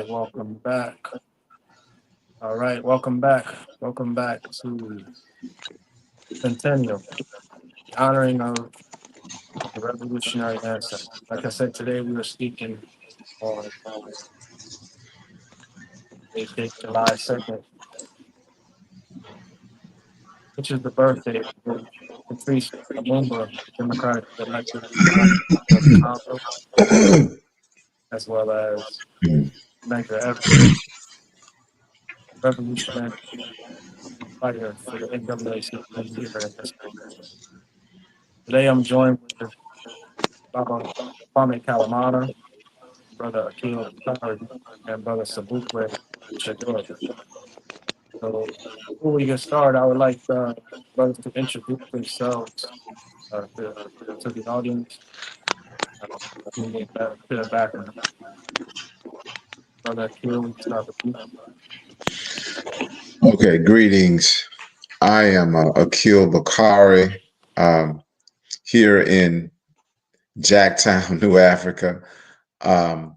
right, welcome back. All right, welcome back. Welcome back to Centennial, the honoring of the revolutionary ancestor. Like I said, today we were speaking on a date, July 2nd, which is the birthday of Patrice Lumumba, democratically elected of the Congo, as well as Medgar, revolutionary fighter for the NAACP here in history. Today I'm joined with Baba Kwame Kalamata, Brother Akil Bakari, and Brother Sabukwe Shador. So before we get started, I would like brothers to introduce themselves to the audience. Give me a bit of background. Brother Akil, we can start with you. Okay, greetings. I am Akil Bakari here in Jacktown, New Africa. Um,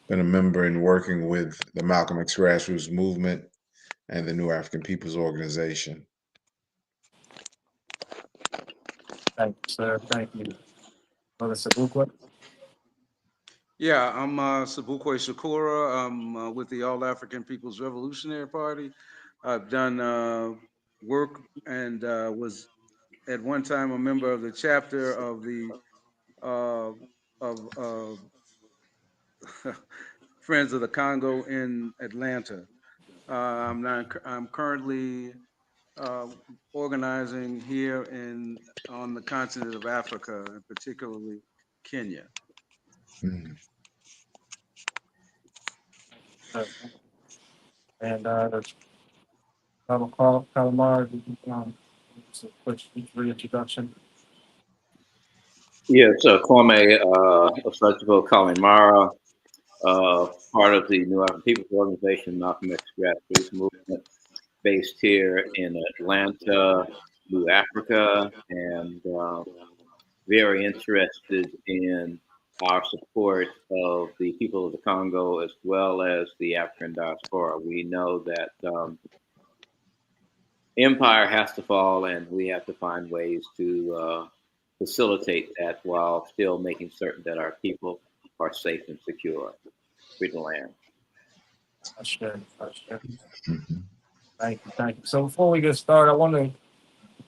been a member and working with the Malcolm X Grassroots Movement and the New African People's Organization. Thank you, sir. Thank you. Brother Sabukwe. Yeah, I'm Sabukwe Shakura. I'm with the All African People's Revolutionary Party. I've done work and was at one time a member of the chapter of the uh, of Friends of the Congo in Atlanta. I'm currently uh, organizing here in on the continent of Africa, and particularly Kenya. Mm. And Baba Kalamata, just a quick reintroduction. Yes, Kwame Festival Kalimara, part of the New African People's Organization, Malcolm X Grassroots Movement, based here in Atlanta, New Africa, and very interested in our support of the people of the Congo as well as the African diaspora. We know that empire has to fall, and we have to find ways to facilitate that while still making certain that our people are safe and secure, free to land. Sure. Thank you, thank you. So before we get started, I want to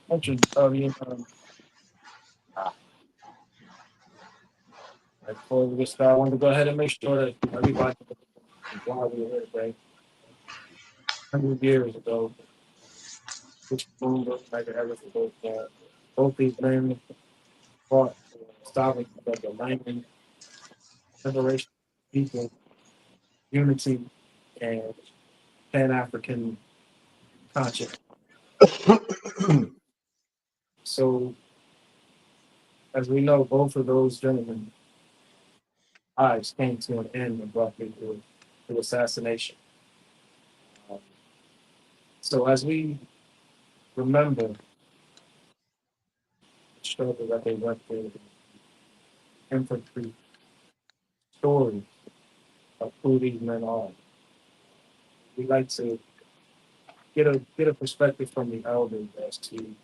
introduce. Before we get started, I want to go ahead and make sure that everybody, while we're here, right? 100 years ago, which Lumumba, like everything goes both these men fought for sovereignty of the land, liberation of people, unity, and Pan African conscience. So, as we know, both of those gentlemen lives came to an end abruptly through assassination. Um, so, as we remember the struggle that they went through, the infantry story of who these men are, we like to get a perspective from the elders as to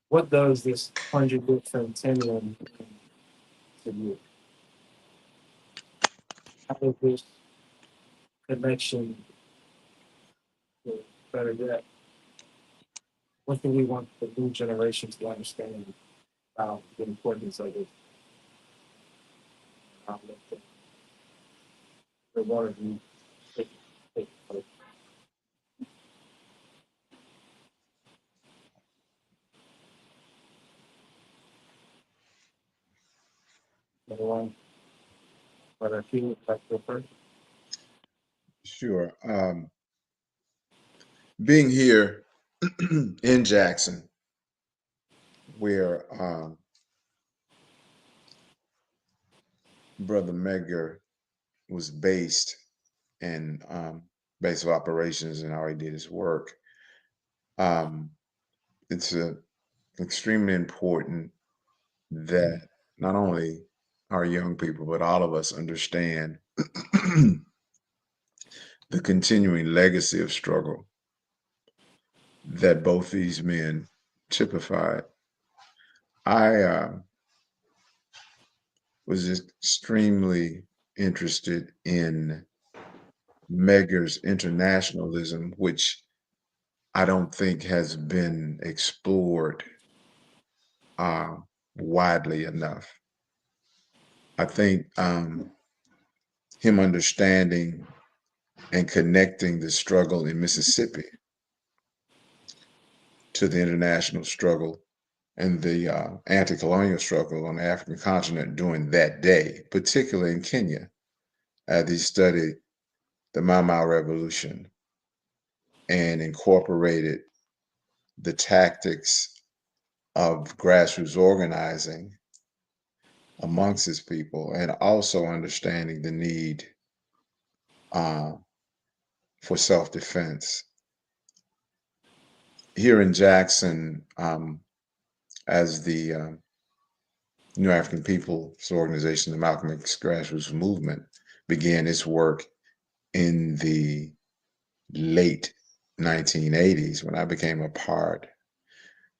what does this 100-year centennial mean to you? How does this connection, to better yet, what do we want the new generations to understand about the importance of this? The water you take. Everyone, but I feel like the first. Sure. Being here in Jackson, where Brother Medgar was based and base of operations and already did his work. Um, it's extremely important that not only our young people, but all of us understand the continuing legacy of struggle that both these men typified. I was extremely interested in Medgar's internationalism, which I don't think has been explored uh, widely enough. I think him understanding and connecting the struggle in Mississippi to the international struggle and the anti-colonial struggle on the African continent during that day, particularly in Kenya, as he studied the Mau Mau Revolution and incorporated the tactics of grassroots organizing amongst his people, and also understanding the need uh, for self-defense. Here in Jackson, as the New African People's Organization, the Malcolm X Grassroots Movement, began its work in the late 1980s, when I became a part,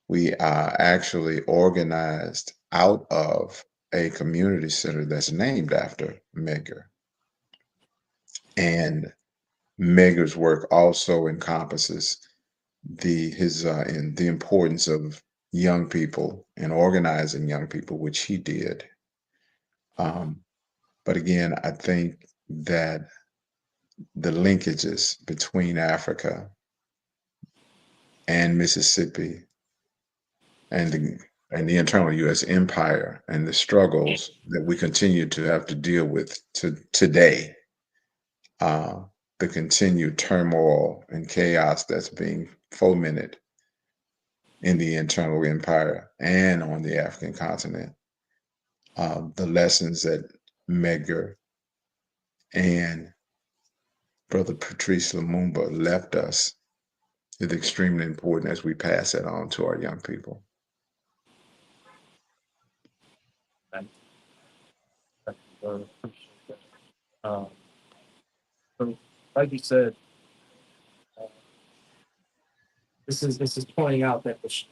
we actually organized out of a community center that's named after Medgar. And Medgar's work also encompasses in the importance of young people and organizing young people, which he did. Um, but again, I think that the linkages between Africa and Mississippi and the internal U.S. empire and the struggles that we continue to have to deal with today, uh, the continued turmoil and chaos that's being fomented in the internal empire and on the African continent, the lessons that Medgar and Brother Patrice Lumumba left us is extremely important as we pass it on to our young people. And appreciate that. So like you said, uh, this is pointing out that the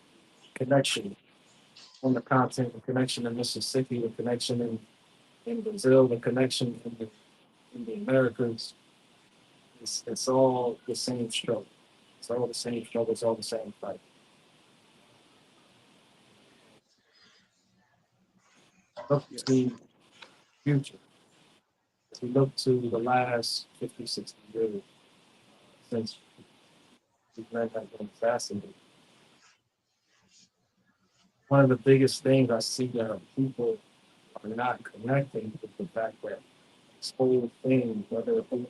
connection on the continent, the connection in Mississippi, the connection in Brazil, the connection in the Americas, it's all the same struggle. It's all the same struggle. It's all the same fight. Look Yes. to the future. As we look to the last 50, 60 years since these men have been assassinated, one of the biggest things I see that people are not connecting with the fact that this whole thing, whether it be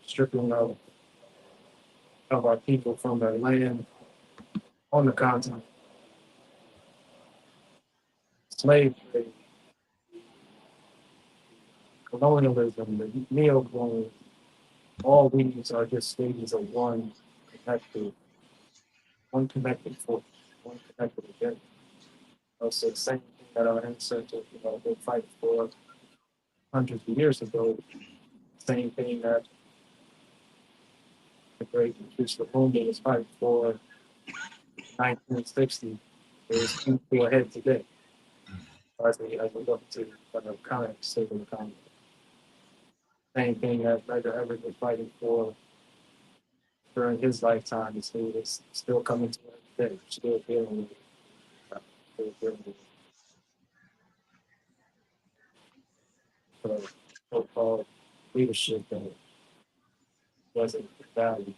stripping of our people from their land on the continent, slave trade, colonialism, the neo-colonialism, all these are just stages of connected, one connected force, one connected agenda. So the same thing that our ancestors, they fight for hundreds of years ago, same thing that the great Patrice Lumumba was fighting for 1960 is people ahead today as we look to the current state of the economy. Same thing that Medgar Evers was fighting for during his lifetime is still coming to us today, still dealing with it, still dealing with the so-called leadership that doesn't value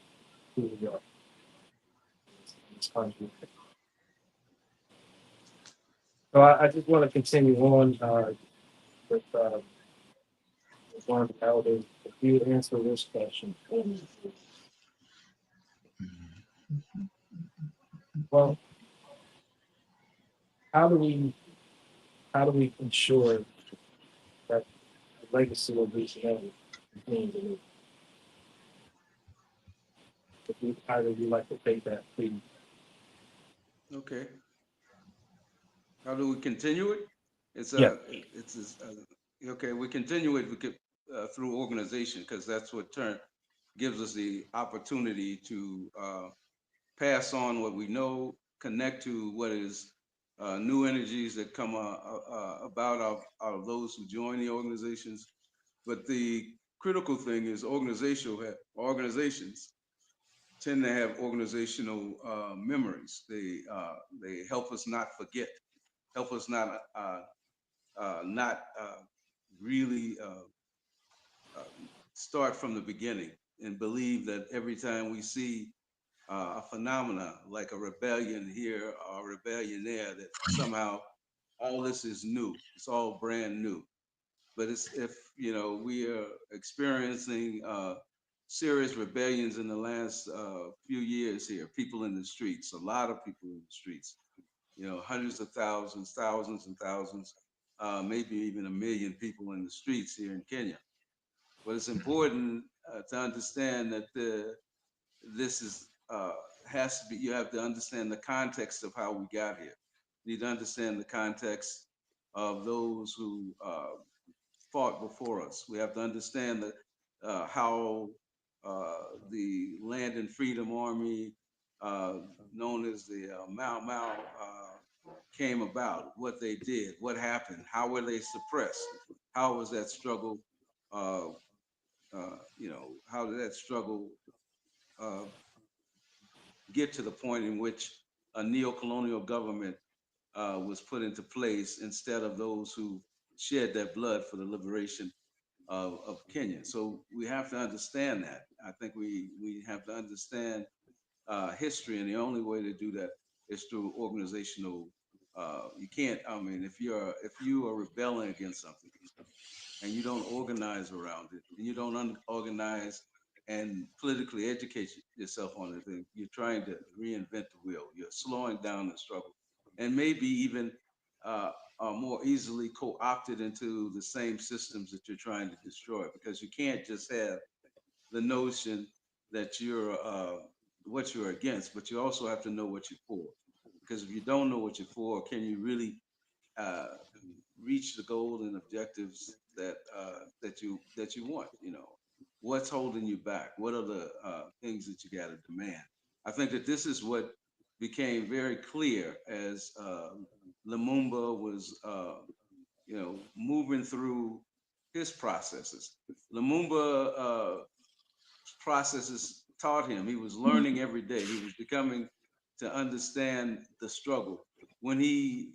who we are in this country. So I just want to continue on with one of the elders. If you answer this question, well, how do we how do we ensure that the legacy of these men continues to live? If you either you like to take that, please. Okay. How do we continue it? It's Yeah. it's okay. We continue it. We could through organization, because that's what gives us the opportunity to pass on what we know, connect to what is new energies that come about out of those who join the organizations. But the critical thing is organizations tend to have organizational memories. They help us not forget, help us not really uh, start from the beginning and believe that every time we see a phenomena like a rebellion here or a rebellion there, that somehow all this is new. It's all brand new. But it's if we are experiencing serious rebellions in the last few years here. People in the streets, a lot of people in the streets. Hundreds of thousands, thousands and thousands, maybe even a million people in the streets here in Kenya. But it's important to understand that this is has to be. You have to understand the context of how we got here. You need to understand the context of those who fought before us. We have to understand that how the Land and Freedom Army, uh, known as the Mau Mau, came about, what they did, what happened, how were they suppressed, how was that struggle, uh, how did that struggle uh, get to the point in which a neo-colonial government was put into place instead of those who shed their blood for the liberation of Kenya. So we have to understand that. I think we have to understand history, and the only way to do that is through organizational. You can't. I mean, if you are rebelling against something and you don't organize around it, and you don't organize and politically educate yourself on the thing, you're trying to reinvent the wheel. You're slowing down the struggle, and maybe even uh, are more easily co-opted into the same systems that you're trying to destroy. Because you can't just have the notion that you're what you're against, but you also have to know what you're for. Because if you don't know what you're for, can you really uh, reach the goals and objectives that you want? What's holding you back? What are the things that you got to demand? I think that this is what became very clear as Lumumba was, moving through his processes. Lumumba processes taught him. He was learning every day. He was becoming to understand the struggle. When he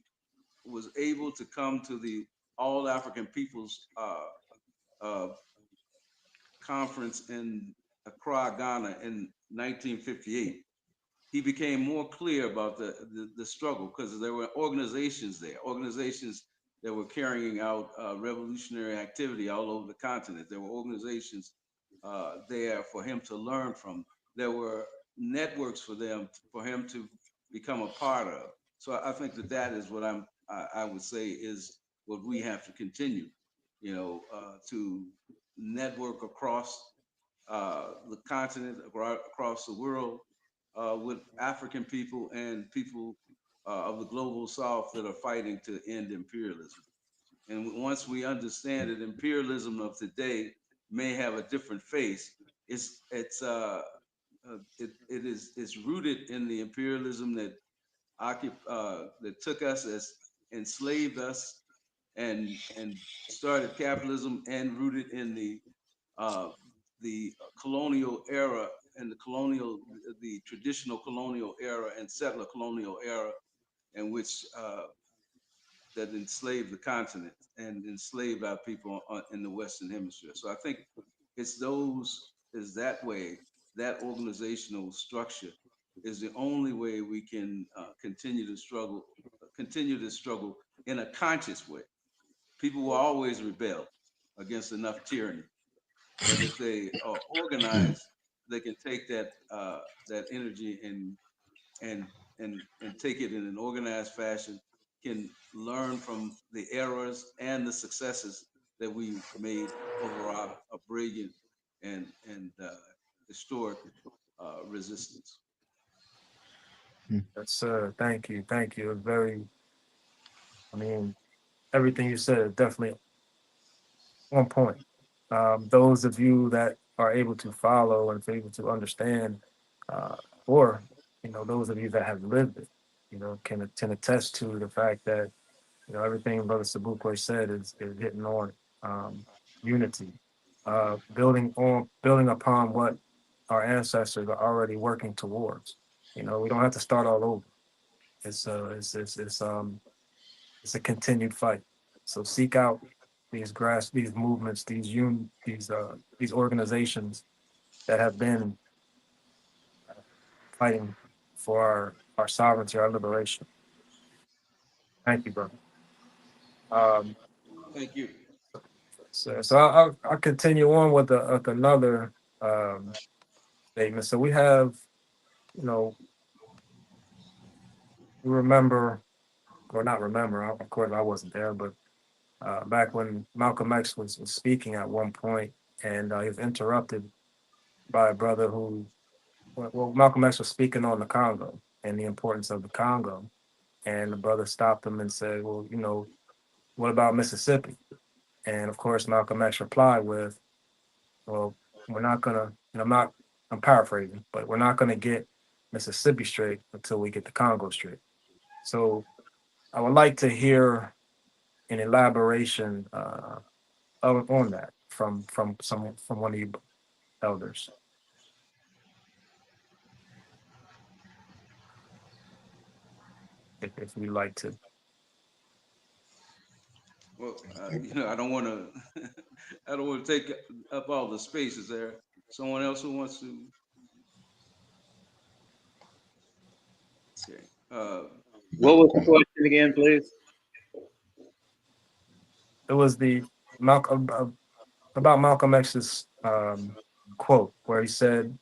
was able to come to the All African Peoples uh, Conference in Accra, Ghana in 1958, he became more clear about the struggle, because there were organizations there, organizations that were carrying out revolutionary activity all over the continent. There were organizations there for him to learn from. There were networks for him to become a part of. So I think that is what I would say is what we have to continue, to network across the continent, across the world, with African people and people of the global South that are fighting to end imperialism. And once we understand that imperialism of today may have a different face, it's rooted in the imperialism that took us, as enslaved us, and started capitalism, and rooted in uh, the colonial era and the traditional colonial era and settler colonial era, in which that enslaved the continent and enslaved our people in the Western Hemisphere. So I think is that way, that organizational structure is the only way we can continue to struggle in a conscious way. People will always rebel against enough tyranny, but if they are organized, they can take that energy and and take it in an organized fashion, can learn from the errors and the successes that we made over our brilliant and historic resistance. Yes, sir. Thank you. Thank you. Very, I mean, everything you said is definitely on point. those of you that are able to follow and able to understand, uh, or those of you that have lived it, can attest to the fact that everything Brother Sabukwe said is hitting on, unity, building upon what our ancestors are already working towards. We don't have to start all over. It's a continued fight. So seek out these movements, these organizations that have been fighting for our sovereignty, our liberation. Thank you, brother. Um, Thank you. so I'll continue on with another um, statement. So we have, you know, we remember or not remember. Of course, I wasn't there, but back when Malcolm X was speaking at one point, and he was interrupted by a brother who, well, Malcolm X was speaking on the Congo and the importance of the Congo, and the brother stopped him and said, "Well, what about Mississippi?" And of course, Malcolm X replied with, "Well, we're not gonna." And I'm paraphrasing, but we're not gonna get Mississippi straight until we get the Congo straight. So I would like to hear an elaboration on that from one of you elders, if you'd like to. Well, I don't want to. I don't want to take up all the space. Is there someone else who wants to? Okay. What was the question again, please? It was the Malcolm about Malcolm X's quote where he said,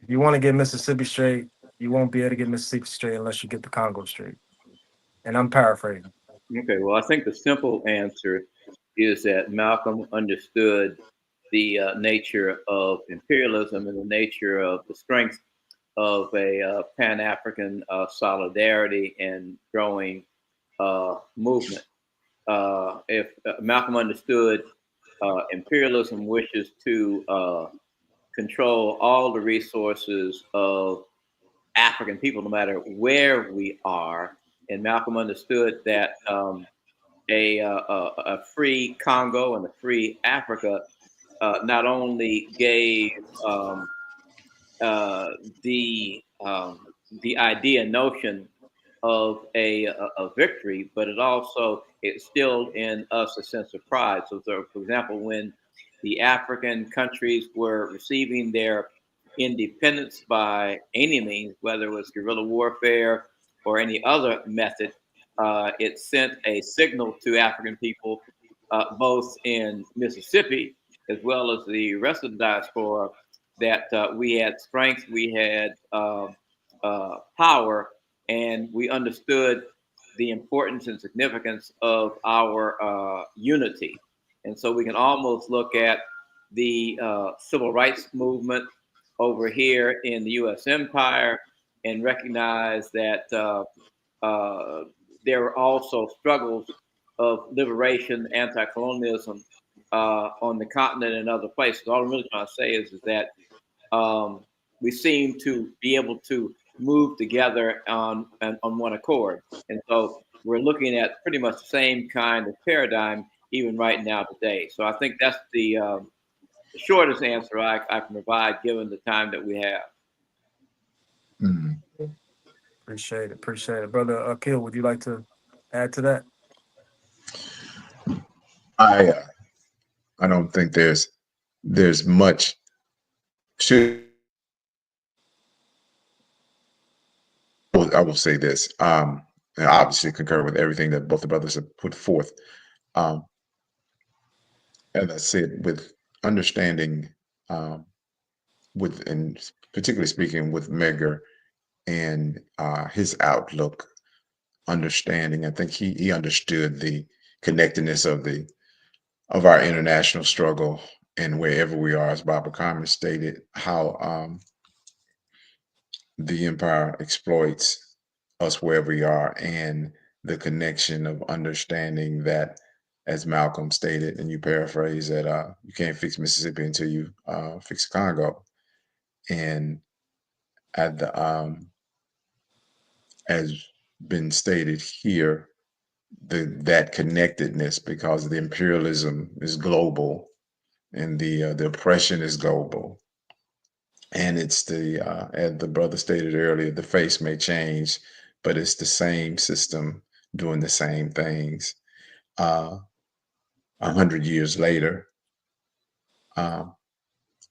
"If you want to get Mississippi straight, you won't be able to get Mississippi straight unless you get the Congo straight." And I'm paraphrasing. Okay, well, I think the simple answer is that Malcolm understood the nature of imperialism and the nature of the strength of a Pan African solidarity and growing movement. If Malcolm understood imperialism wishes to control all the resources of African people, no matter where we are, and Malcolm understood that a free Congo and a free Africa not only gave um, uh, the the idea notion of a victory, but it also instilled in us a sense of pride. So, for example, when the African countries were receiving their independence by any means, whether it was guerrilla warfare or any other method, it sent a signal to African people, both in Mississippi as well as the rest of the diaspora, that we had strength, we had power, and we understood the importance and significance of our unity. And so we can almost look at the civil rights movement over here in the U.S. empire and recognize that there were also struggles of liberation, anti-colonialism on the continent and other places. All I'm really trying to say is that um, we seem to be able to move together on one accord. And so we're looking at pretty much the same kind of paradigm even right now today. So I think that's the shortest answer I can provide given the time that we have. Mhm. Appreciate it. Appreciate it. Brother Akil, would you like to add to that? I uh, I don't think there's much to. I will say this. And I obviously concur with everything that both the brothers have put forth. Um, as I said, with understanding, um, and particularly speaking with Medgar and his outlook, understanding, I think he understood the connectedness of our international struggle and wherever we are, as Baba Khan stated, how the empire exploits us wherever we are, and the connection of understanding that as Malcolm stated, and you paraphrase that you can't fix Mississippi until you fix Congo. And at the as been stated here, that connectedness, because the imperialism is global and the oppression is global, and it's as the brother stated earlier, the face may change, but it's the same system doing the same things. 100 years later, um,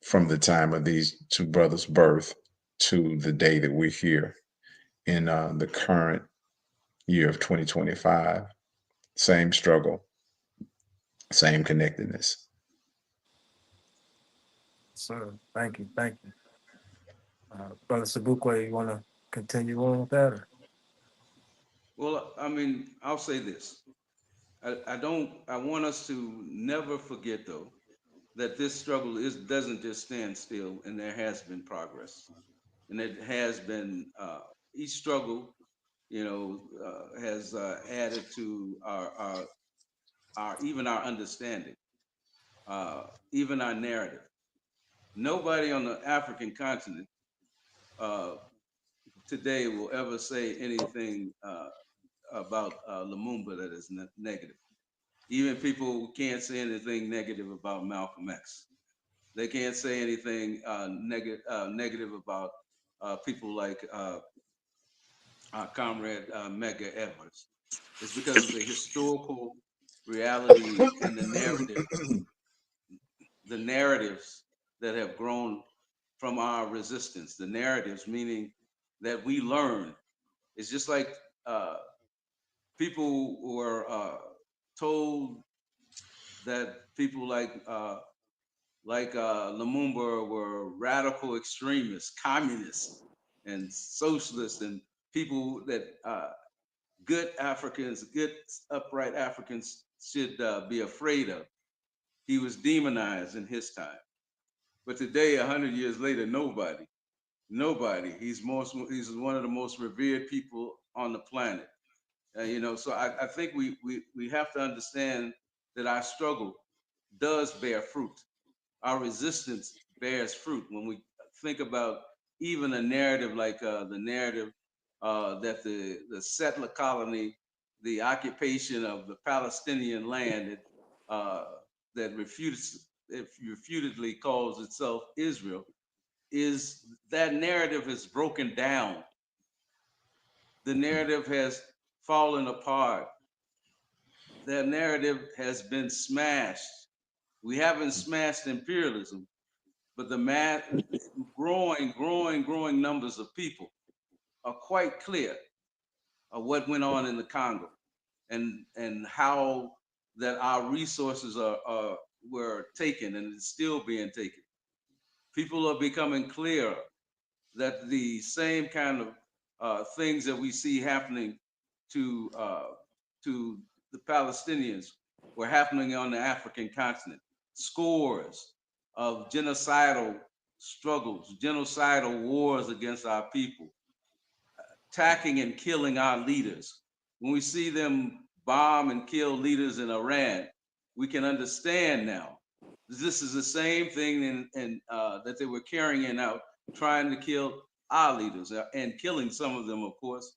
from the time of these two brothers' birth to the day that we're here in the current year of 2025, same struggle, same connectedness. Sir, thank you, thank you. Brother Sabukwe, you want to continue on with that? Or? Well, I mean, I'll say this. I want us to never forget, though, that this struggle doesn't just stand still, and there has been progress. And it has been, each struggle, has added to our even our understanding, even our narrative. Nobody on the African continent uh, today will ever say anything about Lumumba that is negative. Even people can't say anything negative about Malcolm X. They can't say anything negative about people like our comrade Medgar Evers. It's because of the historical reality and the narratives that have grown from our resistance. The narratives, meaning that we learn. It's just like uh, people were told that people like Lumumba were radical extremists, communists, and socialists, and people that good Africans, good upright Africans should be afraid of. He was demonized in his time, but today, 100 years later, nobody. He's one of the most revered people on the planet. So I think we have to understand that our struggle does bear fruit. Our resistance bears fruit when we think about even a narrative like the narrative that the settler colony, the occupation of the Palestinian land uh, that refutedly calls itself Israel, is that narrative is broken down. The narrative has fallen apart. That narrative has been smashed. We haven't smashed imperialism, but the growing numbers of people are quite clear of what went on in the Congo and how that our resources were taken and is still being taken. People are becoming clear that the same kind of things that we see happening to to the Palestinians were happening on the African continent. Scores of genocidal struggles, genocidal wars against our people, attacking and killing our leaders. When we see them bomb and kill leaders in Iran, we can understand now. This is the same thing that they were carrying out, trying to kill our leaders and killing some of them, of course.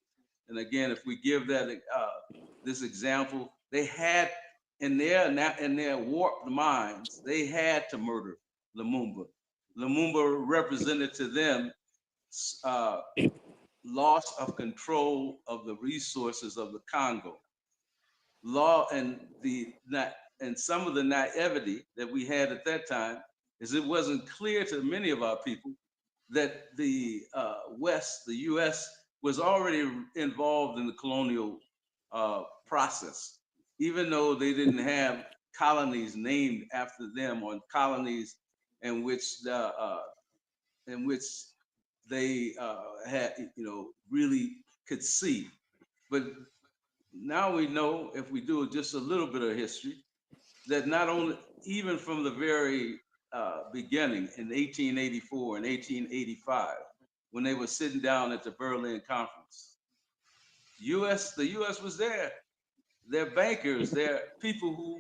And again, if we give that this example, they had in their warped minds, they had to murder Lumumba. Lumumba represented to them uh, loss of control of the resources of the Congo. Law and some of the naivety that we had at that time is it wasn't clear to many of our people that the West, the U.S., was already involved in the colonial process, even though they didn't have colonies named after them or colonies in which in which they had, really could see. But now we know, if we do just a little bit of history, that not only, even from the very beginning in 1884 and 1885, when they were sitting down at the Berlin Conference, the U.S. was there. they're bankers, they're people who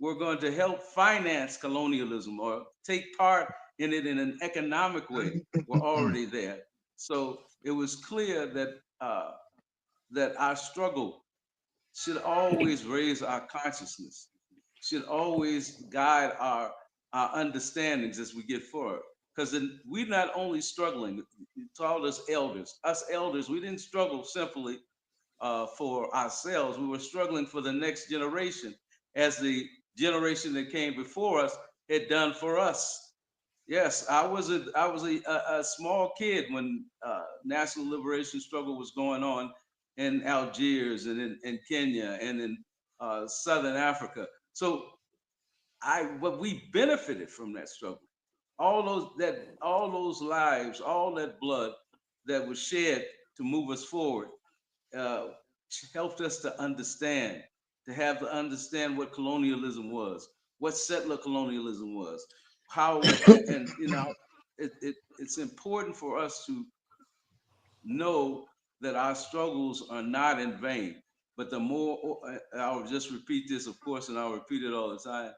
were going to help finance colonialism or take part in it in an economic way were already there. So it was clear that our struggle should always raise our consciousness, should always guide our understandings as we get forward. Because we're not only struggling, you called us elders, we didn't struggle simply for ourselves. We were struggling for the next generation, as the generation that came before us had done for us. Yes, I was a small kid when national liberation struggle was going on in Algiers and in Kenya and in Southern Africa. So but we benefited from that struggle. All those lives, all that blood that was shed to move us forward uh, helped us to understand, to have to understand what colonialism was, what settler colonialism was, how, and it's important for us to know that our struggles are not in vain. But the more, I'll just repeat this, of course, and I'll repeat it all the time.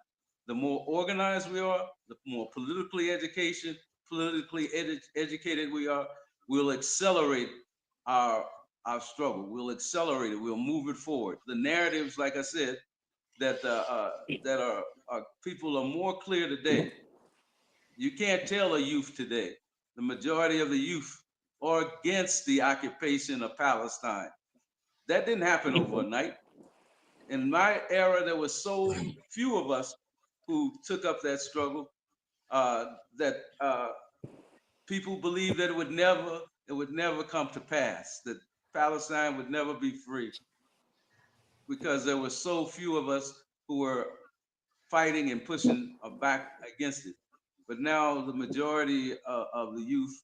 The more organized we are, the more politically educated we are, we'll accelerate our our struggle. We'll accelerate it. We'll move it forward. The narratives, like I said, that are people are more clear today. You can't tell a youth today. The majority of the youth are against the occupation of Palestine. That didn't happen overnight. In my era, there were so few of us who took up that struggle that people believed that it would never come to pass. That Palestine would never be free because there were so few of us who were fighting and pushing back against it. But now the majority of the youth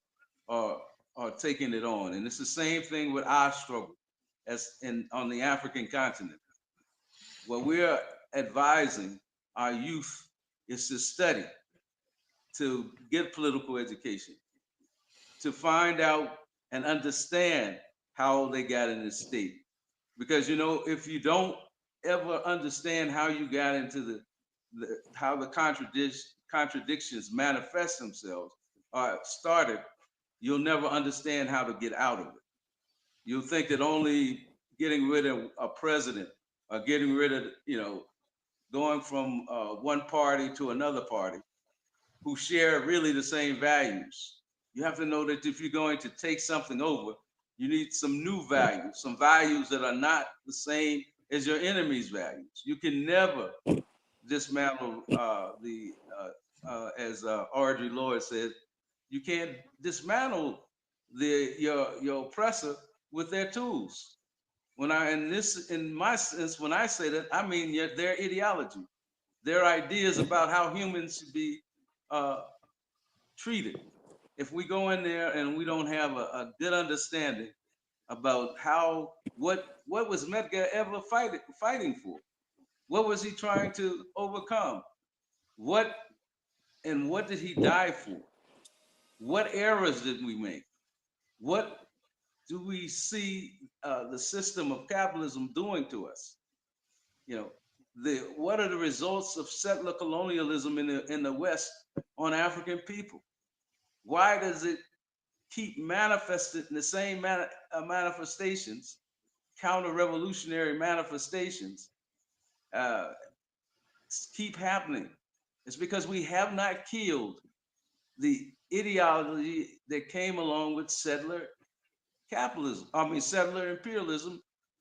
are are taking it on, and it's the same thing with our struggle as in on the African continent. What we're advising our youth is to study, to get political education, to find out and understand how they got in this state. Because if you don't ever understand how you got into the how the contradictions manifest themselves or started, you'll never understand how to get out of it. You'll think that only getting rid of a president or getting rid of, going from one party to another party who share really the same values. You have to know that if you're going to take something over, you need some new values, some values that are not the same as your enemy's values. You can never dismantle as Audre Lorde said, you can't dismantle your oppressor with their tools. In my sense, when I say that, I mean their ideology, their ideas about how humans should be uh, treated. If we go in there and we don't have a good understanding about what was Medgar ever fighting for, what was he trying to overcome, what what did he die for, what errors did we make, what do we see the system of capitalism doing to us? You know, what are the results of settler colonialism in the West on African people? Why does it keep manifested in the same manifestations, counter-revolutionary manifestations, uh, keep happening? It's because we have not killed the ideology that came along with settler capitalism. I mean, settler imperialism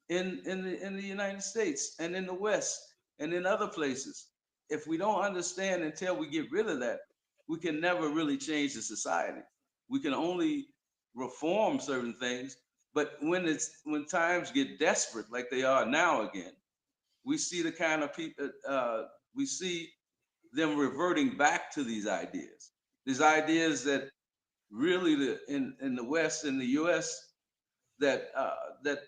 in the United States and in the West and in other places. If we don't understand until we get rid of that, we can never really change the society. We can only reform certain things, but when times get desperate, like they are now again, we see the kind of people we see them reverting back to these ideas that really in the West, in the U.S., that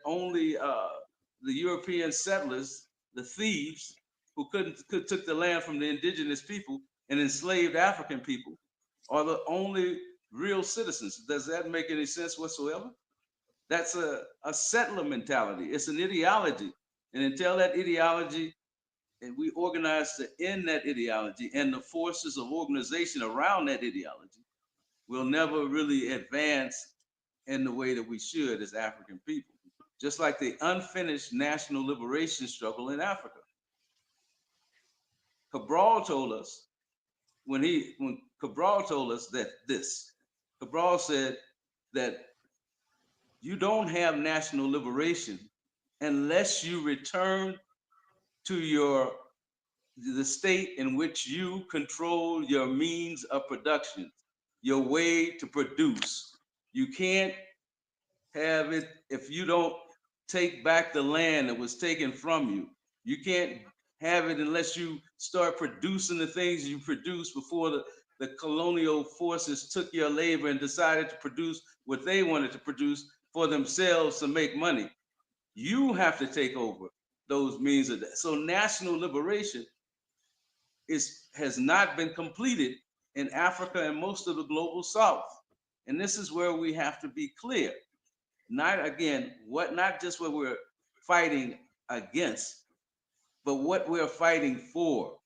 only the European settlers, the thieves who could took the land from the indigenous people and enslaved African people, are the only real citizens. Does that make any sense whatsoever? That's a settler mentality. It's an ideology And until that ideology, and we organize to end that ideology and the forces of organization around that ideology, we'll never really advance in the way that we should as African people. Just like the unfinished national liberation struggle in Africa. Cabral told us when Cabral told us Cabral said that you don't have national liberation unless you return to the state in which you control your means of production, your way to produce. You can't have it if you don't take back the land that was taken from you. You can't have it unless you start producing the things you produced before the colonial forces took your labor and decided to produce what they wanted to produce for themselves to make money. You have to take over those means of that. So national liberation has not been completed in Africa and most of the global South. And this is where we have to be clear. Not just what we're fighting against, but what we're fighting for.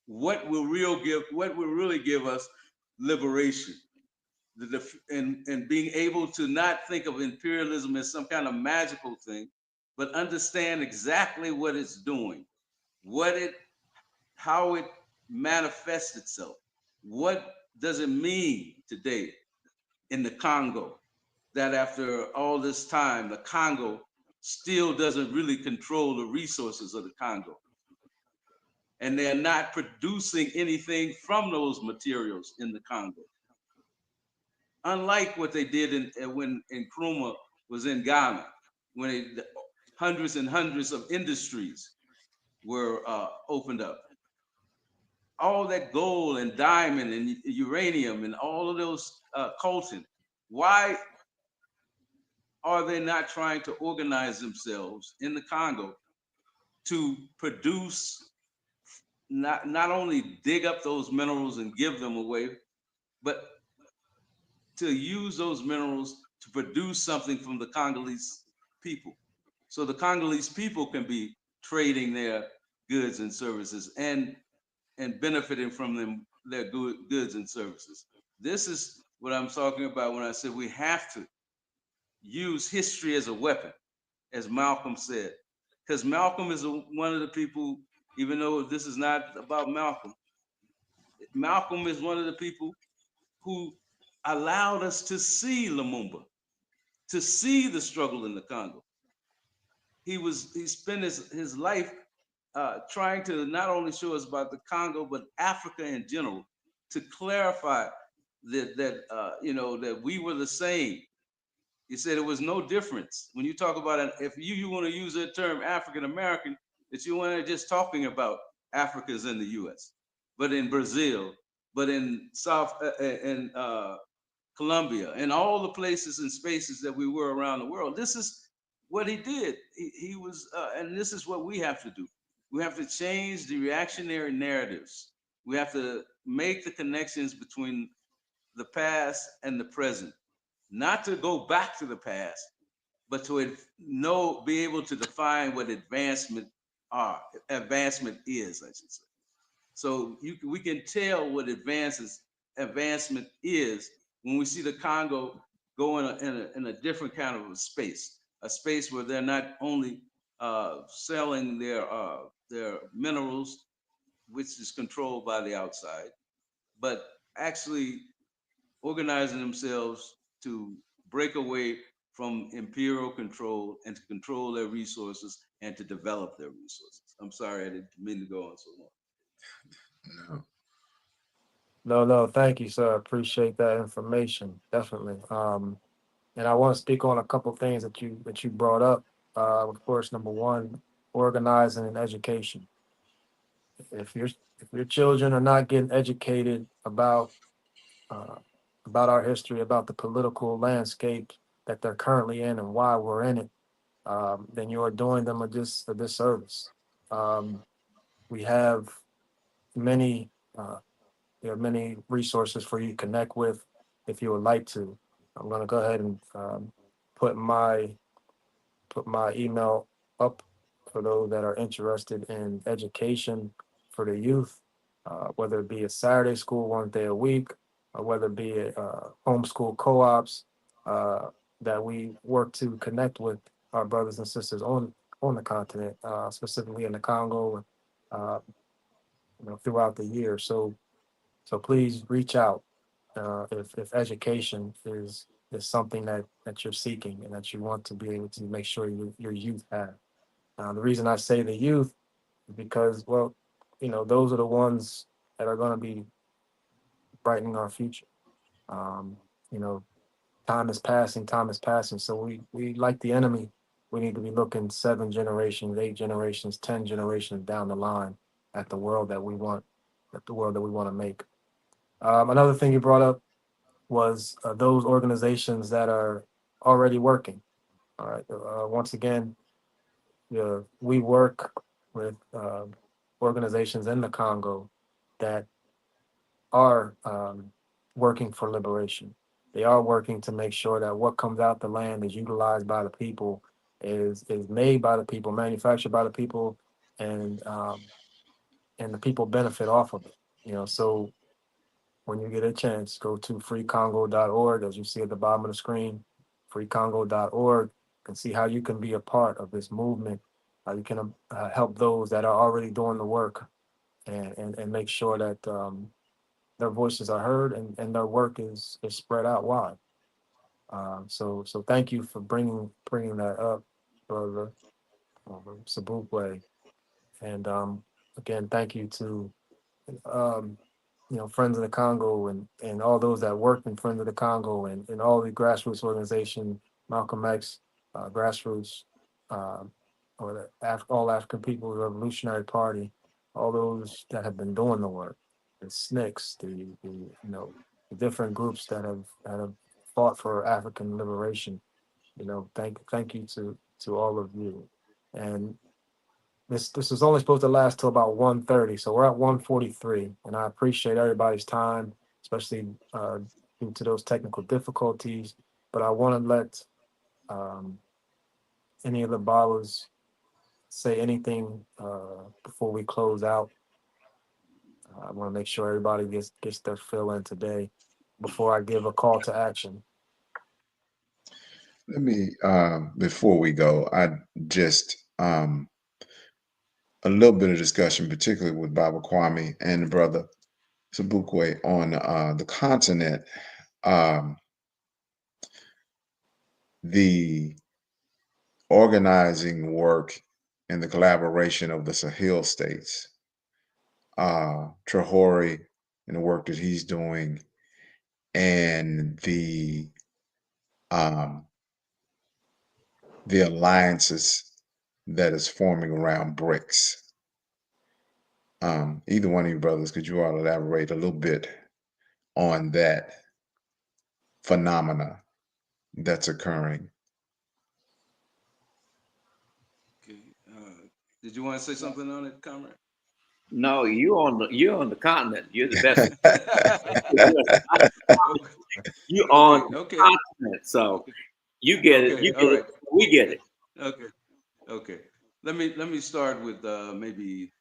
What will really give us liberation? And being able to not think of imperialism as some kind of magical thing, but understand exactly what it's doing, how it manifests itself. What does it mean today in the Congo that after all this time, the Congo still doesn't really control the resources of the Congo? And they're not producing anything from those materials in the Congo. Unlike what they did when Nkrumah was in Ghana, when hundreds and hundreds of industries were opened up. All that gold and diamond and uranium and all of those coltan, why are they not trying to organize themselves in the Congo to produce, not only dig up those minerals and give them away, but to use those minerals to produce something from the Congolese people? So the Congolese people can be trading their goods and services and benefiting from them, their goods and services. This is what I'm talking about when I said we have to use history as a weapon, as Malcolm said. Because Malcolm is one of the people, even though this is not about Malcolm, Malcolm is one of the people who allowed us to see Lumumba, to see the struggle in the Congo. He spent his life trying to not only show us about the Congo, but Africa in general, to clarify that we were the same. He said there was no difference. When you talk about it, if you want to use the term African American, that you weren't just talking about Africans in the U.S., but in Brazil, but in Colombia, and all the places and spaces that we were around the world. This is what he did. He was, and this is what we have to do. We have to change the reactionary narratives. We have to make the connections between the past and the present, not to go back to the past, but to be able to define what advancement is, I should say. So we can tell what advancement is when we see the Congo go in a different kind of a space where they're not only selling their minerals, which is controlled by the outside, but actually organizing themselves to break away from imperial control and to control their resources and to develop their resources. I'm sorry, I didn't mean to go on so long. No. No, thank you, sir. Appreciate that information, definitely. And I want to speak on a couple things that you brought up. Of course, number one, organizing and education. If your children are not getting educated uh, about our history, about the political landscape that they're currently in and why we're in it, then you are doing them a disservice. Um, we have many uh, there are many resources for you to connect with if you would like to. I'm going to go ahead and put my email up for those that are interested in education for the youth, whether it be a Saturday school 1 day a week, or whether it be homeschool co-ops, uh, that we work to connect with our brothers and sisters on the continent, specifically in the Congo, uh, throughout the year. So please reach out if education is something that you're seeking and that you want to be able to make sure your youth have. The reason I say the youth is because, well, those are the ones that are going to be brightening our future. Um, you know, time is passing, time is passing. So we like the enemy, we need to be looking 7 generations, 8 generations, 10 generations down the line at the world that we want, at the world that we want to make. Another thing you brought up was those organizations that are already working. All right. Once again, we work with organizations in the Congo that are working for liberation. They are working to make sure that what comes out the land is utilized by the people, is made by the people, manufactured by the people, and and the people benefit off of it. So when you get a chance, go to freecongo.org, as you see at the bottom of the screen, freecongo.org, and see how you can be a part of this movement. How you can help those that are already doing the work, and make sure that their voices are heard, and their work is spread out wide. So thank you for bringing that up, brother Sabukwe. And again, thank you to um, Friends of the Congo, and all those that work in Friends of the Congo, and all the grassroots organization, Malcolm X, grassroots, uh, or the All African People's Revolutionary Party, all those that have been doing the work, the SNCCs, the different groups that have fought for African liberation. Thank you to all of you. And this is only supposed to last till about 1:30, so we're at 1:43, and I appreciate everybody's time, especially due to those technical difficulties. But I want to let um, any of the ballers say anything before we close out. I want to make sure everybody gets their fill in today before I give a call to action. Let me, before we go, I just a little bit of discussion, particularly with Baba Kwame and brother Sabukwe on the continent. Um, the organizing work and the collaboration of the Sahel states, Traore and the work that he's doing, and um, the alliances that is forming around BRICS. Either one of you brothers, could you all elaborate a little bit on that phenomena that's occurring? Okay. Did you want to say something on it, comrade? No, you're on the continent. You're the best. You on Okay. the Okay. continent, so you get it. Okay. You All get it. right. We get it. Okay. Okay. Let me start with maybe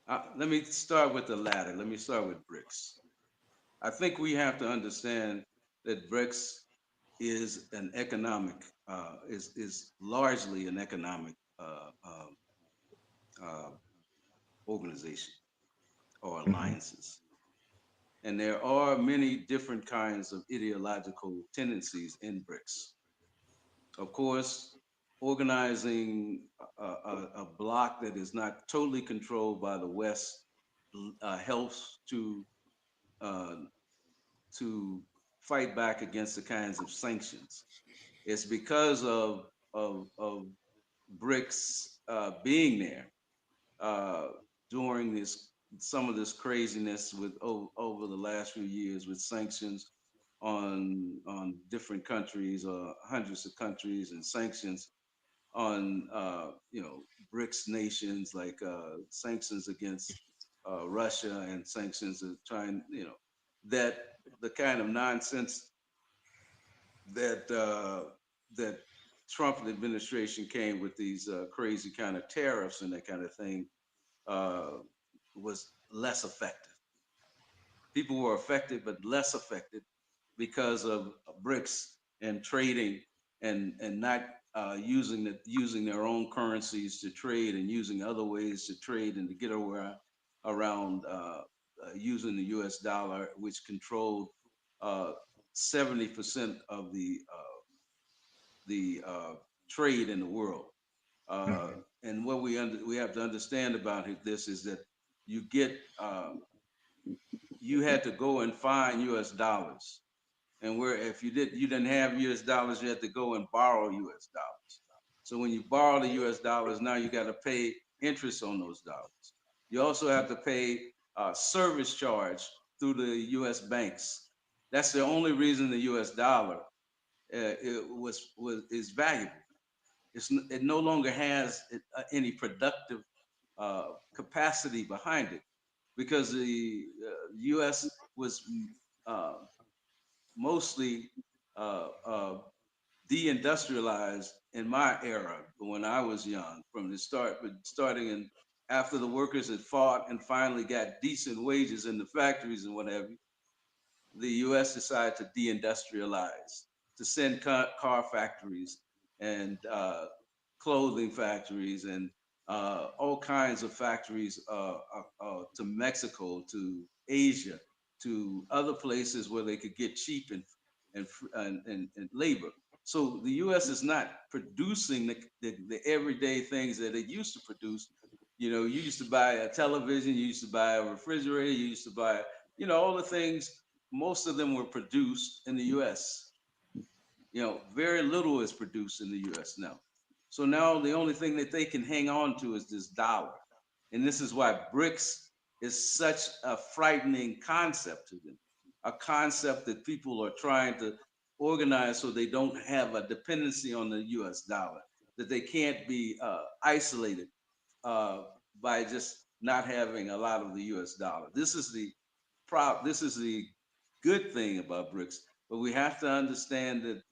let me start with the latter. Let me start with BRICS. I think we have to understand that BRICS is an economic is largely an economic uh, organization or Mhm. alliances, and there are many different kinds of ideological tendencies in BRICS. Of course, organizing a bloc that is not totally controlled by the West helps uh, to fight back against the kinds of sanctions. It's because of BRICS being there uh, during this some of this craziness with over the last few years with sanctions on different countries or hundreds of countries, and sanctions on BRICS nations, like sanctions against Russia, and sanctions of trying that the kind of nonsense that that Trump administration came with these crazy kind of tariffs and that kind of thing, uh, was less effective. People were affected, but less affected because of BRICS and trading and not using their own currencies to trade and using other ways to trade and to get around using the U.S. dollar, which controlled uh, 70% of the trade in the world. Uh, Mhm. and what we have to understand about this is that you get you had to go and find U.S. dollars, and where if you didn't have U.S. dollars, you had to go and borrow U.S. dollars. So when you borrow the U.S. dollars, now you got to pay interest on those dollars. You also have to pay service charge through the U.S. banks. That's the only reason the U.S. dollar it was is valuable. It no longer has any productive capacity behind it because the U.S. was uh, mostly deindustrialized in my era when I was young, from the start, but starting in after the workers had fought and finally got decent wages in the factories and what have you, the U.S. decided to deindustrialize, to send car factories and clothing factories and all kinds of factories to Mexico, to Asia, to other places where they could get cheap and labor. So the U.S. is not producing the everyday things that it used to produce. You know, you used to buy a television, you used to buy a refrigerator, you used to buy, all the things. Most of them were produced in the U.S. Very little is produced in the U.S. now. So now the only thing that they can hang on to is this dollar. And this is why BRICS is such a frightening concept to them, a concept that people are trying to organize so they don't have a dependency on the US dollar, that they can't be isolated uh, by just not having a lot of the US dollar. This is the good thing about BRICS, but we have to understand that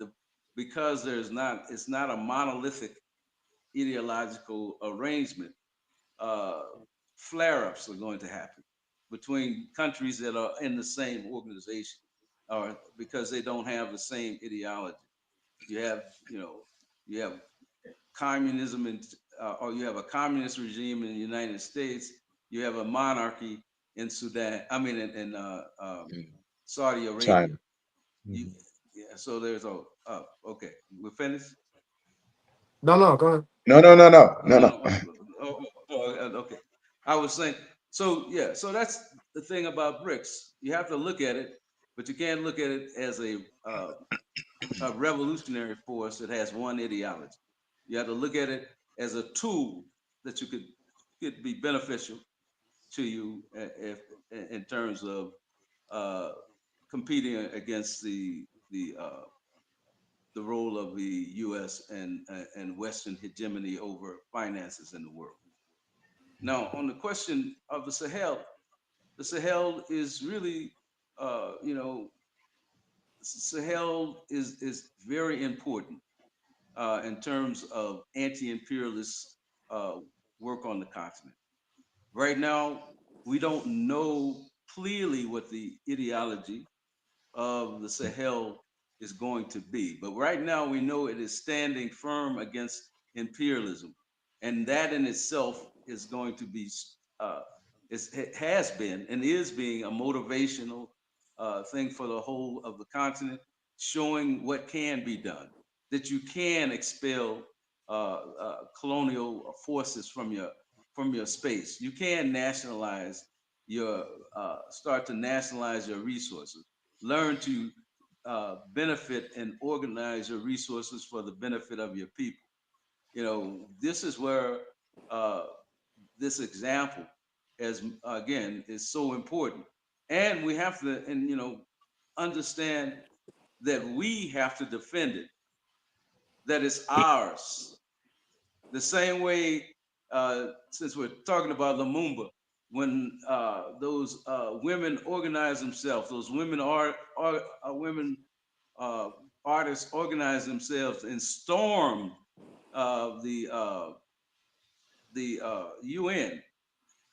because it's not a monolithic ideological arrangement, uh, flare-ups are going to happen between countries that are in the same organization, or because they don't have the same ideology. You have, you have communism or you have a communist regime in the United States. You have a monarchy in Sudan. I mean, in Mhm. Saudi Arabia. China. You, Mhm. yeah. So there's a. Okay, we're finished. No, no, go ahead. No, no, no, no, no, No, no. no. Okay. I was saying. So yeah. So that's the thing about BRICS. You have to look at it, but you can't look at it as a revolutionary force that has one ideology. You have to look at it as a tool that you could be beneficial to you if in terms of uh, competing against the role of the U.S. and Western hegemony over finances in the world. Now, on the question of the Sahel is really, you know, Sahel is very important in terms of anti-imperialist uh, work on the continent. Right now, we don't know clearly what the ideology of the Sahel is going to be. But right now, we know it is standing firm against imperialism, and that in itself is going to be uh, it has been and is being a motivational thing for the whole of the continent, showing what can be done. That you can expel colonial forces from your space. You can nationalize your start to nationalize your resources, learn to benefit and organize your resources for the benefit of your people. This is where uh, this example, as again, is so important. And we have to, and understand that we have to defend it, that it's ours. The same way, since we're talking about Lumumba, when those women organize themselves, those women are women artists organized themselves and stormed the UN.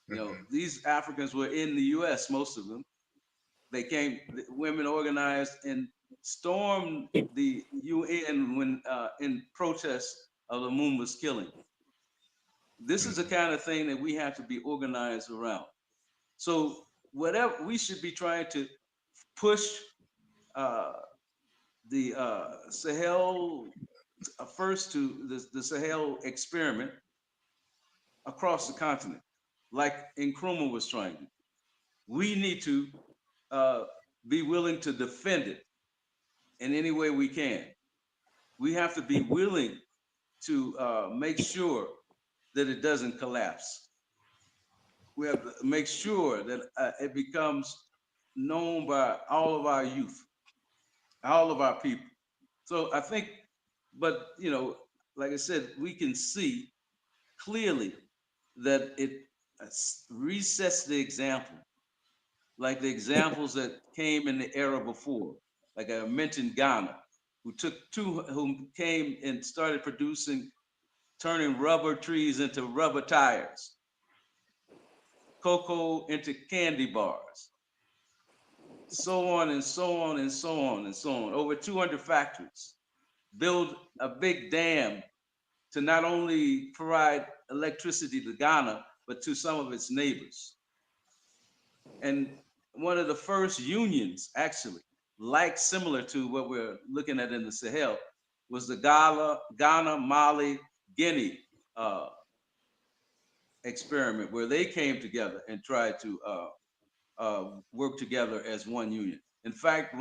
You know, these Africans were in the U.S. Most of them. They came. The women organized and stormed the UN when in protest of Lumumba's killing. This is the kind of thing that we have to be organized around. So whatever we should be trying to push uh, the Sahel first to the Sahel experiment across the continent, like Nkrumah was trying to. We need to uh, be willing to defend it in any way we can. We have to be willing to make sure that it doesn't collapse. We have to make sure that it becomes known by all of our youth, all of our people. So I think, but you know, like I said, we can see clearly that it resets the example, like the examples that came in the era before. Like I mentioned, Ghana, who came and started producing, turning rubber trees into rubber tires, cocoa into candy bars, so on and so on and so on and so on. Over 200 factories, build a big dam to not only provide electricity to Ghana, but to some of its neighbors. And one of the first unions, actually, like similar to what we're looking at in the Sahel, was the Ghana, Mali, Guinea experiment, where they came together and tried to work together as one union. In fact,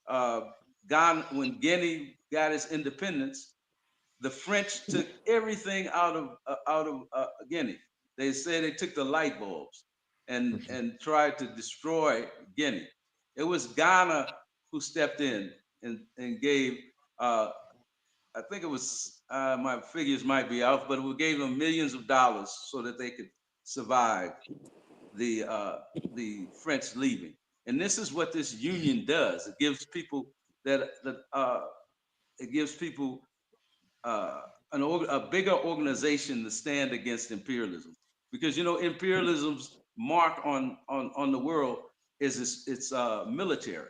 uh, when Guinea got its independence, the French took everything out of Guinea. They said they took the light bulbs and tried to destroy Guinea. It was Ghana who stepped in and gave. I think it was my figures might be off, but we gave them millions of dollars so that they could survive the French leaving. And this is what this union does. It gives people it gives people uh, a bigger organization to stand against imperialism, because you know imperialism's mark on the world is its military.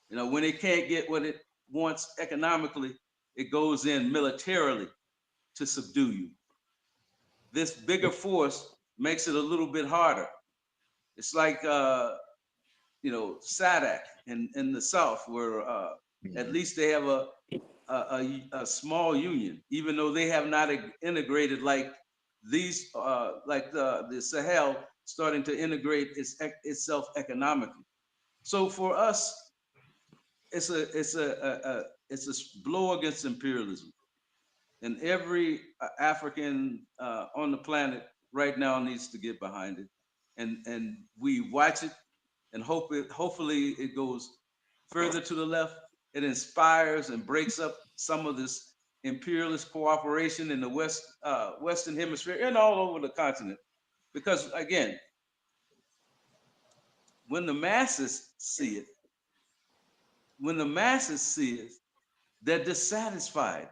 You know, when it can't get what it wants economically, it goes in militarily to subdue you. This bigger force makes it a little bit harder. It's like you know, SADC in the South, where at least they have a small union, even though they have not integrated like these, like the Sahel starting to integrate itself economically. So for us, it's a blow against imperialism, and every African on the planet right now needs to get behind it, and we watch it and hopefully it goes further to the left. It inspires and breaks up some of this imperialist cooperation in the Western Hemisphere and all over the continent. Because again, when the masses see it, when the masses see it, they're dissatisfied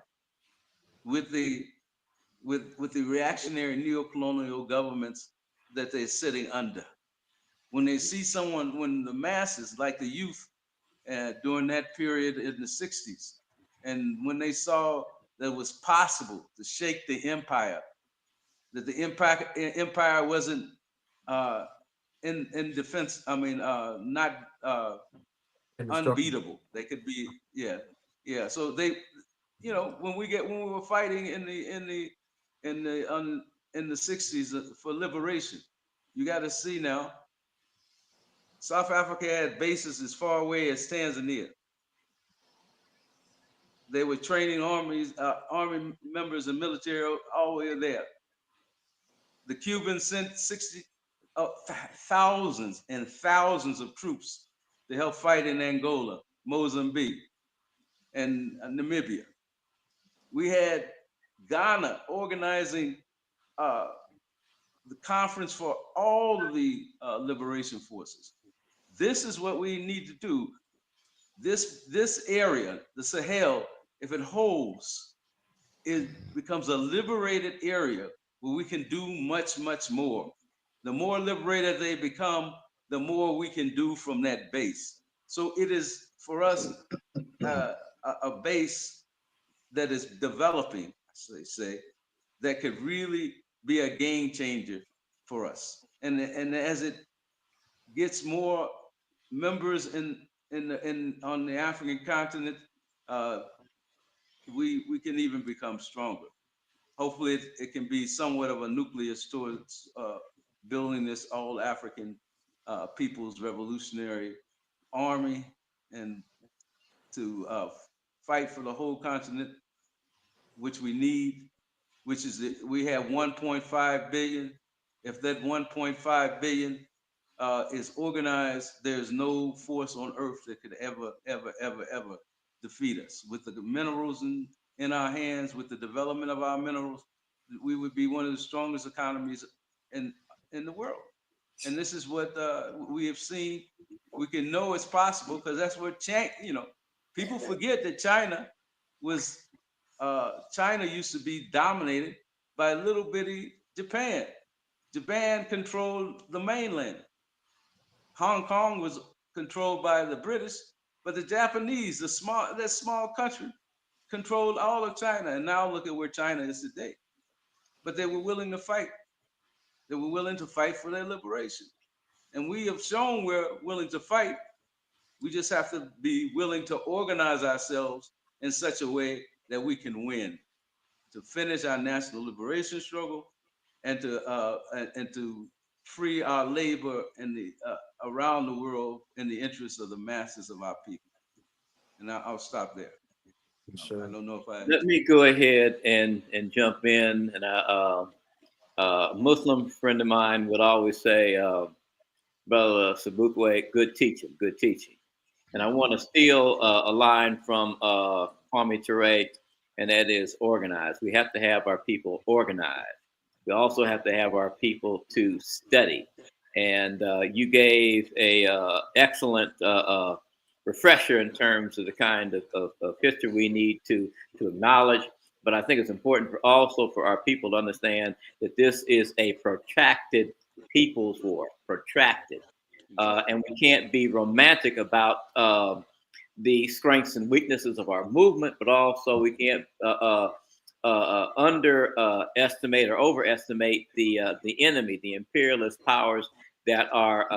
with the reactionary neo-colonial governments that they're sitting under. When they see someone, when the masses, like the youth, during that period in the 60s. And when they saw that it was possible to shake the empire, that the empire wasn't in defense, I mean, not unbeatable. They could be, yeah, yeah. So they, you know, when we were fighting in the 60s for liberation, you got to see now, South Africa had bases as far away as Tanzania. They were training army members and military all the way there. The Cubans sent thousands and thousands of troops to help fight in Angola, Mozambique, and Namibia. We had Ghana organizing uh, the conference for all of the liberation forces. This is what we need to do. this area, the Sahel, if it holds, it becomes a liberated area where we can do much, much more. The more liberated they become, the more we can do from that base. So it is for us a base that is developing, as they say, that could really be a game changer for us. And as it gets more members in on the African continent, uh, we can even become stronger. Hopefully, it can be somewhat of a nucleus towards building this all African People's Revolutionary Army and to fight for the whole continent, which we need, which is we have 1.5 billion. If that 1.5 billion is organized, there's no force on earth that could ever defeat us. With the minerals in our hands, with the development of our minerals, we would be one of the strongest economies in in the world. And this is what we have seen. We can know it's possible because that's what people forget that China used to be dominated by little bitty Japan. Japan controlled the mainland. Hong Kong was controlled by the British, but the Japanese, that small country, controlled all of China. And now look at where China is today. But they were willing to fight. They were willing to fight for their liberation. And we have shown we're willing to fight. We just have to be willing to organize ourselves in such a way that we can win, to finish our national liberation struggle, and to free our labor in the around the world in the interest of the masses of our people. And I'll stop there. I Sure. don't know if I. Let me go ahead and jump in. And a Muslim friend of mine would always say, Brother Sabukwe, good teaching, good teaching. And I want to steal a line from Kwame Ture, and that is organized. We have to have our people organized. We also have to have our people to study. And you gave a excellent refresher in terms of the kind of history we need to acknowledge. But I think it's important also for our people to understand that this is a protracted people's war, protracted. And we can't be romantic about the strengths and weaknesses of our movement, but also we can't underestimate or overestimate the enemy, the imperialist powers that are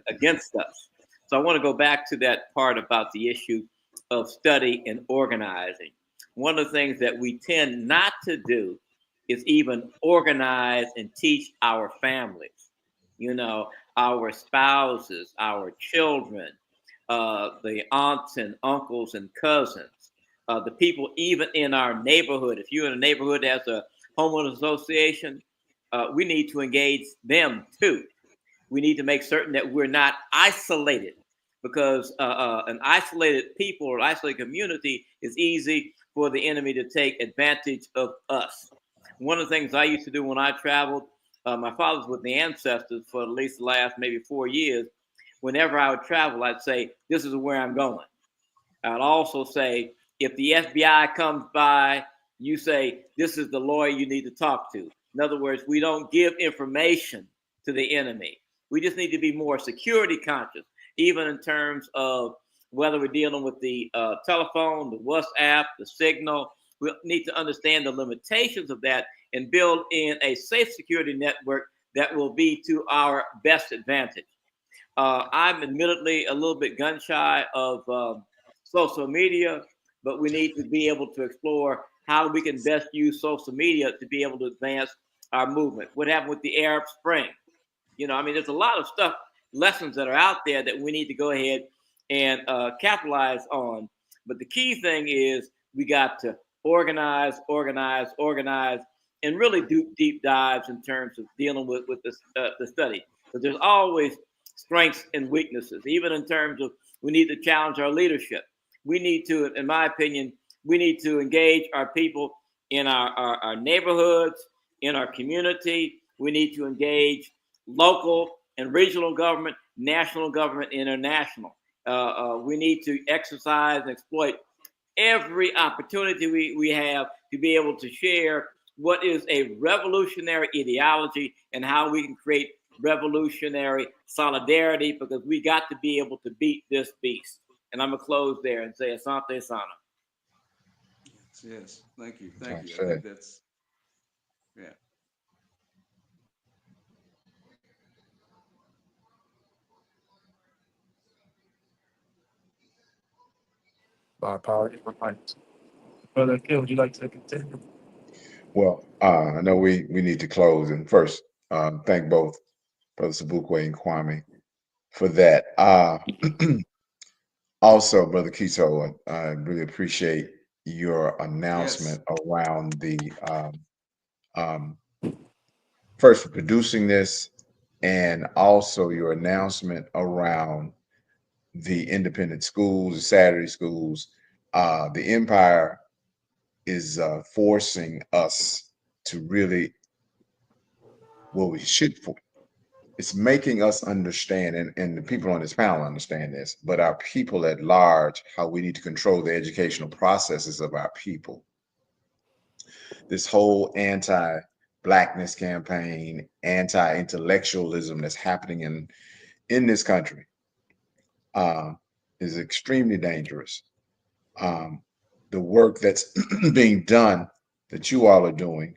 against us. So I want to go back to that part about the issue of study and organizing. One of the things that we tend not to do is even organize and teach our families, our spouses, our children, the aunts and uncles and cousins, the people even in our neighborhood. If you're in a neighborhood that has a homeowners association, we need to engage them too. We need to make certain that we're not isolated, because an isolated people or isolated community is easy for the enemy to take advantage of us. One of the things I used to do when I traveled, my father was with the ancestors for at least the last maybe 4 years. Whenever I would travel, I'd say, this is where I'm going. I'd also say, if the FBI comes by, you say, this is the lawyer you need to talk to. In other words, we don't give information to the enemy. We just need to be more security conscious, even in terms of whether we're dealing with the telephone, the WhatsApp, the signal. We need to understand the limitations of that and build in a safe security network that will be to our best advantage. I'm admittedly a little bit gun shy of social media, but we need to be able to explore how we can best use social media to be able to advance our movement. What happened with the Arab Spring? There's a lot of stuff, lessons that are out there that we need to go ahead and capitalize on. But the key thing is we got to organize, and really do deep dives in terms of dealing with the study. But there's always strengths and weaknesses, even in terms of we need to challenge our leadership. We need to, in my opinion, we need to engage our people in our neighborhoods, in our community. We need to engage local and regional government, national government, international. we need to exercise and exploit every opportunity we have to be able to share what is a revolutionary ideology and how we can create revolutionary solidarity, because we got to be able to beat this beast. And I'm going to close there and say Asante Sana. Yes. Thank you. Thank you. I Sure. think that's, yeah. By power, Brother Akil, would you like to continue? Well, I know we need to close, and first, thank both Brother Sabukwe and Kwame for that. Also, Brother Kito, I really appreciate your Yes. announcement around the um, first for producing this, and also your announcement around the independent schools, the Saturday schools. The Empire is forcing us to really, well, we should it's making us understand, and the people on this panel understand this, but our people at large, how we need to control the educational processes of our people. This whole anti-blackness campaign, anti-intellectualism that's happening in this country uh, is extremely dangerous. Um, the work that's being done, that you all are doing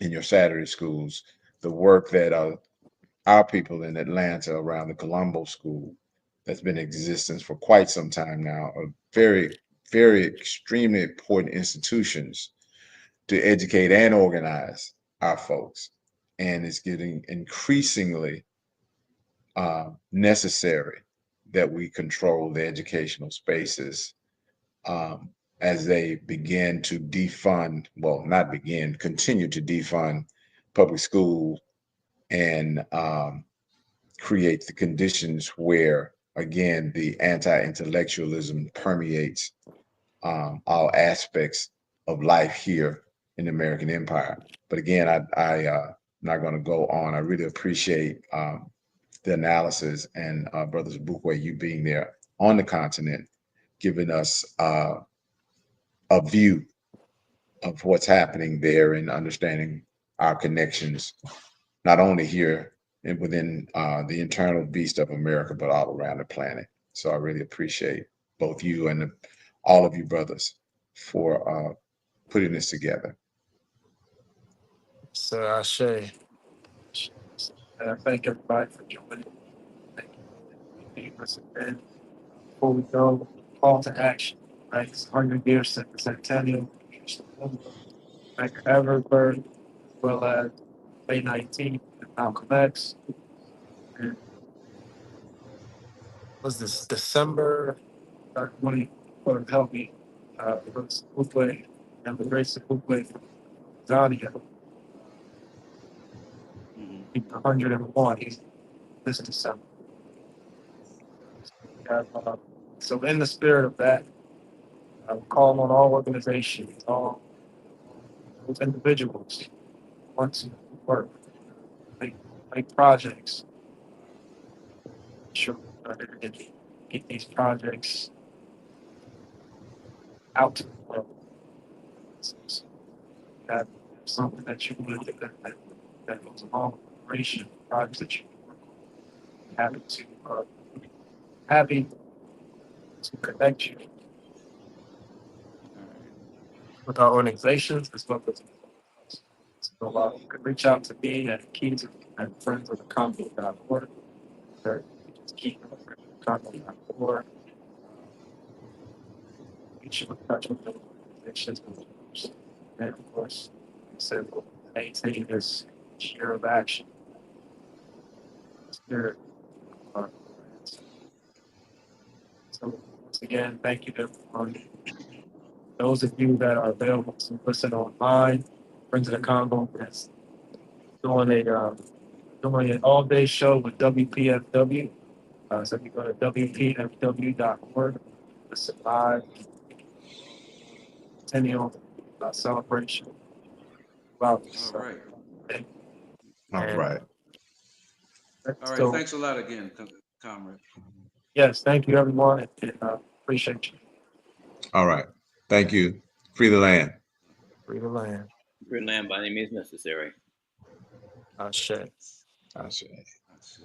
in your Saturday schools, the work that our people in Atlanta around the Colombo School that's been in existence for quite some time now are very, very extremely important institutions to educate and organize our folks. And it's getting increasingly necessary that we control the educational spaces um, as they begin to defund, well, not begin, continue to defund public schools and create the conditions where, again, the anti-intellectualism permeates all aspects of life here in the American Empire. But again, I'm not going to go on. I really appreciate the analysis and Brothers Bukwe, you being there on the continent, giving us a view of what's happening there and understanding our connections, not only here and within the internal beast of America, but all around the planet. So I really appreciate both you and all of you brothers for putting this together. So Ashe. Thank everybody for joining. Thank you for being. Before we go, call to action. Right, it's 100 years since the Centennial. Medgar Evers, as well as May 19th, Malcolm X. And was this December 20? Help me. It was Bukwe and the race of Bukwe from Zambia. Mm-hmm. 101 this December. So in the spirit of that, I would call on all organizations, all those individuals who want to work, make projects. Sure, get these projects out to the world. So that something that you want to do that goes along with operation projects that you work on. Happy to connect you All right. with our organizations as well as so you can reach out to me at keys and friends of the company.org. Or just keep company.org. Reach in touch with the organizations and groups. And of course, so we'll maintain this share of action. Spirit. So once again, thank you to everyone. Those of you that are available to listen online, Friends of the Congo is doing an all-day show with WPFW. So if you go to WPFW.org, listen live, Centennial celebration. Wow. All right. All right. All right. Thanks a lot again, comrade. Yes, thank you, everyone, and appreciate you. All right. Thank you. Free the land. Free the land. Free land by any means necessary. Ashe. I say. I say.